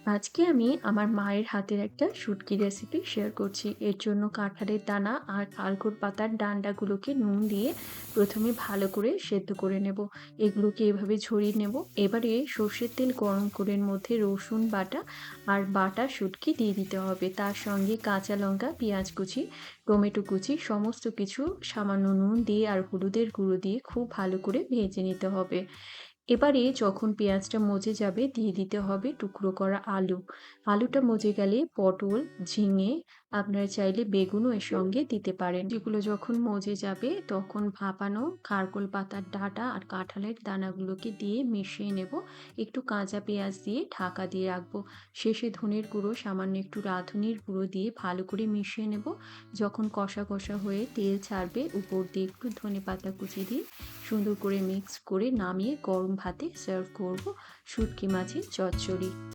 আজকে আমি আমার মায়ের হাতের একটা শুটকি রেসিপি শেয়ার করছি। এর জন্য কাঁঠালের দানা আর কালকুর পাতার ডান্ডাগুলোকে নুন দিয়ে প্রথমে ভালো করে সেদ্ধ করে নেব। এগুলোকে এভাবে ঝরিয়ে নেব। এবারে সর্ষের তেল গরম করে এর মধ্যে রসুন বাটা আর বাটা শুটকি দিয়ে দিতে হবে। তার সঙ্গে কাঁচা লঙ্কা, পেঁয়াজ কুচি, টমেটো কুচি সমস্ত কিছু সামান্য নুন দিয়ে আর হলুদের গুঁড়ো দিয়ে খুব ভালো করে ভেজে নিতে হবে। এবারে যখন পেঁয়াজটা মজে যাবে দিয়ে দিতে হবে টুকরো করা আলু। আলুটা মজে গেলে পটল, ঝিঙে, আপনারা চাইলে বেগুনও এর সঙ্গে দিতে পারেন। যেগুলো যখন মজে যাবে তখন ভাপানো খারকোল পাতার ডাঁটা আর কাঁঠালের দানাগুলোকে দিয়ে মিশিয়ে নেব। একটু কাঁচা পেঁয়াজ দিয়ে ঢাকা দিয়ে রাখবো। শেষে ধনের গুঁড়ো, সামান্য একটু রাঁধুনির গুঁড়ো দিয়ে ভালো করে মিশিয়ে নেব। যখন কষা কষা হয়ে তেল ছাড়বে উপর দিয়ে একটু ধনেপাতা কুচি দিয়ে সুন্দর করে মিক্স করে নামিয়ে গরম ভাতে সার্ভ করব শুটকি মাছের চচ্চড়ি।